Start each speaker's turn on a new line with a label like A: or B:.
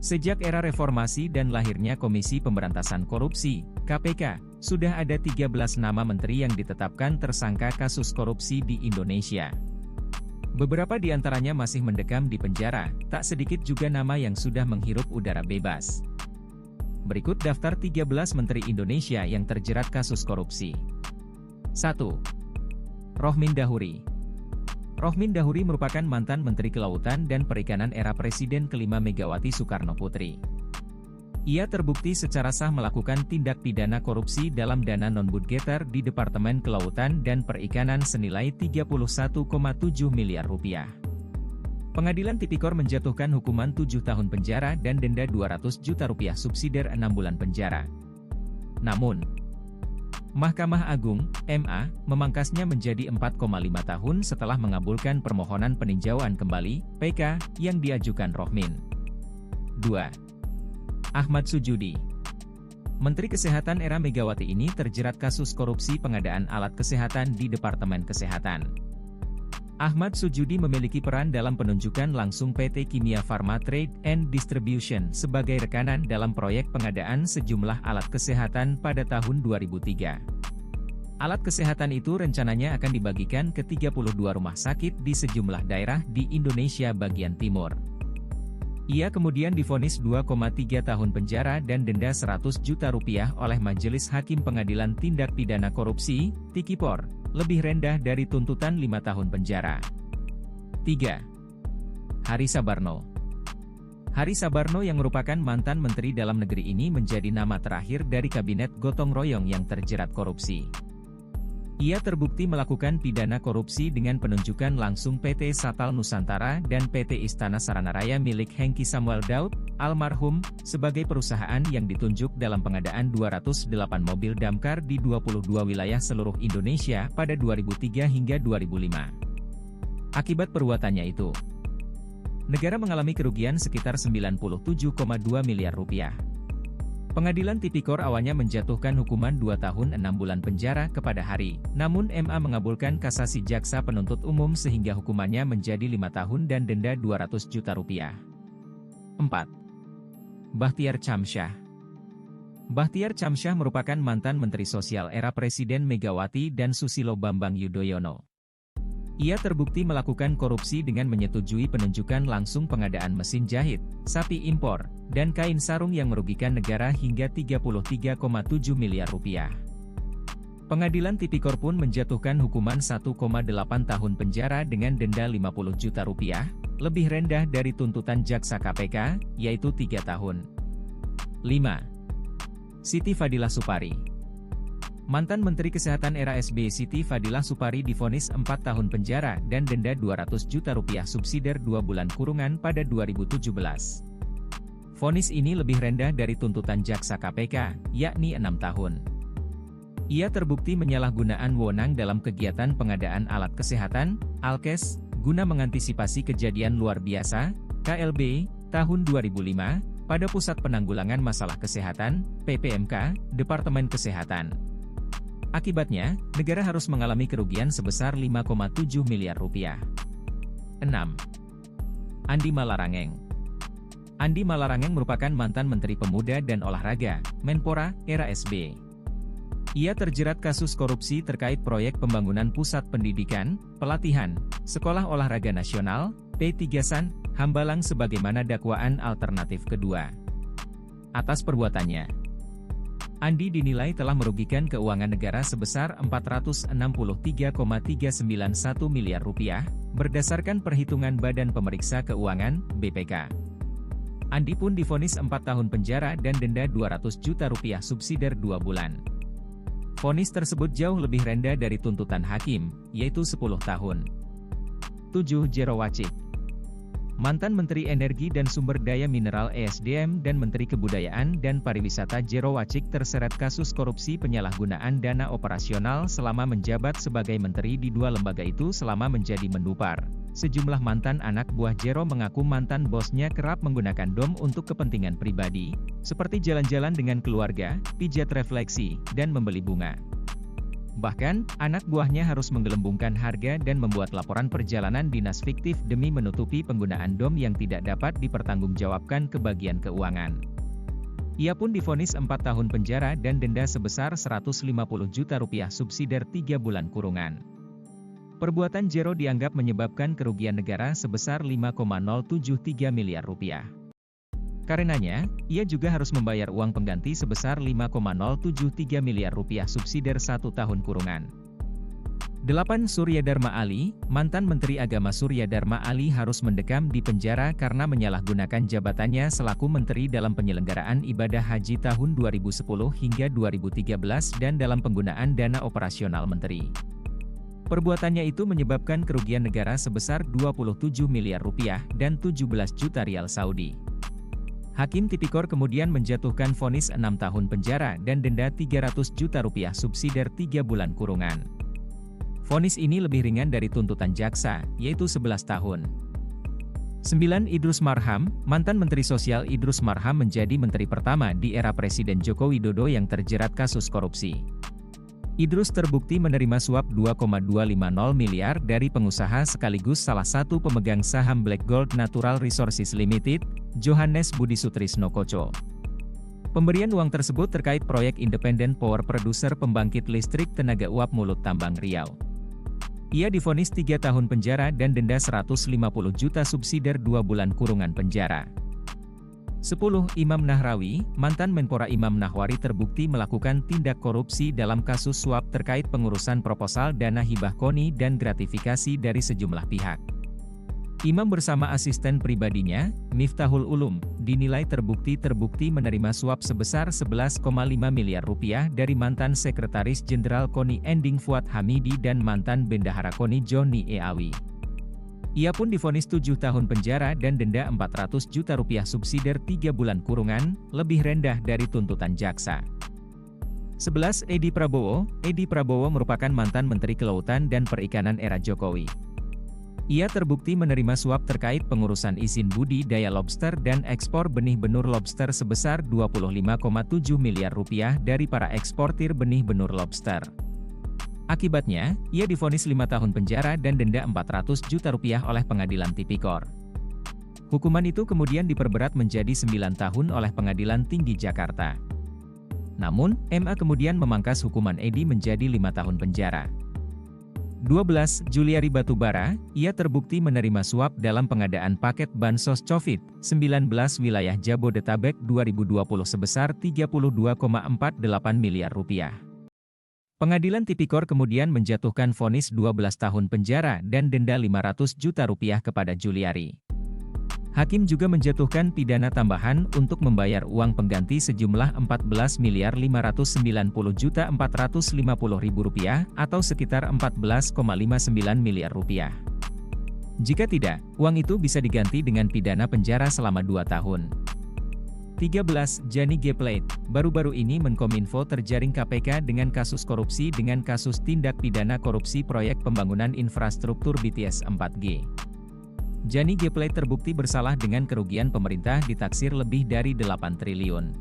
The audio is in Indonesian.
A: Sejak era reformasi dan lahirnya Komisi Pemberantasan Korupsi, KPK, sudah ada 13 nama menteri yang ditetapkan tersangka kasus korupsi di Indonesia. Beberapa di antaranya masih mendekam di penjara, tak sedikit juga nama yang sudah menghirup udara bebas. Berikut daftar 13 menteri Indonesia yang terjerat kasus korupsi. 1. Rohmin Dahuri. Rohmin Dahuri merupakan mantan Menteri Kelautan dan Perikanan era Presiden kelima Megawati Soekarno Putri. Ia terbukti secara sah melakukan tindak pidana korupsi dalam dana non-budgeter di Departemen Kelautan dan Perikanan senilai 31,7 miliar rupiah. Pengadilan Tipikor menjatuhkan hukuman 7 tahun penjara dan denda 200 juta rupiah subsidiar 6 bulan penjara. Namun, Mahkamah Agung, MA, memangkasnya menjadi 4,5 tahun setelah mengabulkan permohonan peninjauan kembali, PK, yang diajukan Rohmin. 2. Ahmad Sujudi. Menteri Kesehatan era Megawati ini terjerat kasus korupsi pengadaan alat kesehatan di Departemen Kesehatan. Ahmad Sujudi memiliki peran dalam penunjukan langsung PT Kimia Farma Trade and Distribution sebagai rekanan dalam proyek pengadaan sejumlah alat kesehatan pada tahun 2003. Alat kesehatan itu rencananya akan dibagikan ke 32 rumah sakit di sejumlah daerah di Indonesia bagian timur. Ia kemudian divonis 2,3 tahun penjara dan denda 100 juta rupiah oleh Majelis Hakim Pengadilan Tindak Pidana Korupsi, Tipikor, lebih rendah dari tuntutan 5 tahun penjara. 3. Hari Sabarno. Hari Sabarno yang merupakan mantan Menteri Dalam Negeri ini menjadi nama terakhir dari Kabinet Gotong Royong yang terjerat korupsi. Ia terbukti melakukan pidana korupsi dengan penunjukan langsung PT Satal Nusantara dan PT Istana Saranaraya milik Hengki Samuel Daud, almarhum, sebagai perusahaan yang ditunjuk dalam pengadaan 208 mobil damkar di 22 wilayah seluruh Indonesia pada 2003 hingga 2005. Akibat perbuatannya itu, negara mengalami kerugian sekitar 97,2 miliar rupiah. Pengadilan Tipikor awalnya menjatuhkan hukuman 2 tahun 6 bulan penjara kepada Hari, namun MA mengabulkan kasasi jaksa penuntut umum sehingga hukumannya menjadi 5 tahun dan denda 200 juta rupiah. 4. Bahtiar Chamsyah. Bahtiar Chamsyah merupakan mantan Menteri Sosial era Presiden Megawati dan Susilo Bambang Yudhoyono. Ia terbukti melakukan korupsi dengan menyetujui penunjukan langsung pengadaan mesin jahit, sapi impor, dan kain sarung yang merugikan negara hingga 33,7 miliar rupiah. Pengadilan Tipikor pun menjatuhkan hukuman 1,8 tahun penjara dengan denda 50 juta rupiah, lebih rendah dari tuntutan jaksa KPK, yaitu 3 tahun. 5. Siti Fadilah Supari. Mantan Menteri Kesehatan era SBY Siti Fadilah Supari divonis 4 tahun penjara dan denda 200 juta rupiah subsidiar 2 bulan kurungan pada 2017. Vonis ini lebih rendah dari tuntutan jaksa KPK, yakni 6 tahun. Ia terbukti menyalahgunaan wewenang dalam kegiatan pengadaan alat kesehatan, Alkes, guna mengantisipasi kejadian luar biasa, KLB, tahun 2005, pada Pusat Penanggulangan Masalah Kesehatan, PPMK, Departemen Kesehatan. Akibatnya, negara harus mengalami kerugian sebesar 5,7 miliar rupiah. 6. Andi Malarangeng. Andi Malarangeng merupakan mantan Menteri Pemuda dan Olahraga, Menpora, era SB. Ia terjerat kasus korupsi terkait proyek pembangunan pusat pendidikan, pelatihan, Sekolah Olahraga Nasional, P3SAN, Hambalang sebagaimana dakwaan alternatif kedua. Atas perbuatannya, Andi dinilai telah merugikan keuangan negara sebesar 463,391 miliar rupiah, berdasarkan perhitungan Badan Pemeriksa Keuangan, BPK. Andi pun divonis 4 tahun penjara dan denda 200 juta rupiah subsidiar 2 bulan. Vonis tersebut jauh lebih rendah dari tuntutan hakim, yaitu 10 tahun. 7. Jero Wacik. Mantan Menteri Energi dan Sumber Daya Mineral (ESDM) dan Menteri Kebudayaan dan Pariwisata Jero Wacik terseret kasus korupsi penyalahgunaan dana operasional selama menjabat sebagai menteri di 2 lembaga itu selama menjadi Mendupar. Sejumlah mantan anak buah Jero mengaku mantan bosnya kerap menggunakan dom untuk kepentingan pribadi, seperti jalan-jalan dengan keluarga, pijat refleksi, dan membeli bunga. Bahkan, anak buahnya harus menggelembungkan harga dan membuat laporan perjalanan dinas fiktif demi menutupi penggunaan DOM yang tidak dapat dipertanggungjawabkan ke bagian keuangan. Ia pun divonis 4 tahun penjara dan denda sebesar Rp150 juta subsidiar 3 bulan kurungan. Perbuatan Jero dianggap menyebabkan kerugian negara sebesar Rp5,073 miliar. Karenanya, ia juga harus membayar uang pengganti sebesar Rp5,073 miliar subsidiar 1 tahun kurungan. 8. Surya Dharma Ali, mantan Menteri Agama Surya Dharma Ali harus mendekam di penjara karena menyalahgunakan jabatannya selaku Menteri dalam penyelenggaraan ibadah haji tahun 2010 hingga 2013 dan dalam penggunaan dana operasional Menteri. Perbuatannya itu menyebabkan kerugian negara sebesar Rp27 miliar dan 17 juta rial Saudi. Hakim Tipikor kemudian menjatuhkan vonis 6 tahun penjara dan denda Rp300 juta subsidiar 3 bulan kurungan. Vonis ini lebih ringan dari tuntutan jaksa, yaitu 11 tahun. 9. Idrus Marham, mantan Menteri Sosial Idrus Marham menjadi menteri pertama di era Presiden Joko Widodo yang terjerat kasus korupsi. Idrus terbukti menerima suap Rp2,250 miliar dari pengusaha sekaligus salah satu pemegang saham Black Gold Natural Resources Limited, Johannes Budi Sutrisno Koco. Pemberian uang tersebut terkait proyek Independent Power Producer pembangkit listrik tenaga uap Mulut Tambang Riau. Ia divonis 3 tahun penjara dan denda Rp150 juta subsidiar 2 bulan kurungan penjara. 10. Imam Nahrawi, mantan Menpora Imam Nahrawi terbukti melakukan tindak korupsi dalam kasus suap terkait pengurusan proposal dana hibah KONI dan gratifikasi dari sejumlah pihak. Imam bersama asisten pribadinya, Miftahul Ulum, dinilai terbukti menerima suap sebesar Rp11,5 miliar dari mantan Sekretaris Jenderal KONI Ending Fuad Hamidi dan mantan Bendahara KONI Joni E. Awi. Ia pun divonis 7 tahun penjara dan denda Rp400 juta subsidiar 3 bulan kurungan, lebih rendah dari tuntutan jaksa. 11. Edi Prabowo. Edi Prabowo merupakan mantan Menteri Kelautan dan Perikanan era Jokowi. Ia terbukti menerima suap terkait pengurusan izin budidaya lobster dan ekspor benih benur lobster sebesar Rp25,7 miliar dari para eksportir benih benur lobster. Akibatnya, ia divonis 5 tahun penjara dan denda Rp400 juta oleh Pengadilan Tipikor. Hukuman itu kemudian diperberat menjadi 9 tahun oleh Pengadilan Tinggi Jakarta. Namun, MA kemudian memangkas hukuman Edi menjadi 5 tahun penjara. 12. Juliari Batubara, ia terbukti menerima suap dalam pengadaan paket Bansos Covid-19 wilayah Jabodetabek 2020 sebesar Rp32,48 miliar. Pengadilan Tipikor kemudian menjatuhkan vonis 12 tahun penjara dan denda Rp500 juta kepada Juliari. Hakim juga menjatuhkan pidana tambahan untuk membayar uang pengganti sejumlah Rp14.490.450.000 atau sekitar Rp14,59 miliar. Jika tidak, uang itu bisa diganti dengan pidana penjara selama 2 tahun. 13. Johnny G. Plate, baru-baru ini Menkominfo terjaring KPK dengan kasus korupsi dengan kasus tindak pidana korupsi proyek pembangunan infrastruktur BTS 4G. Johnny G. Plate terbukti bersalah dengan kerugian pemerintah ditaksir lebih dari 8 triliun.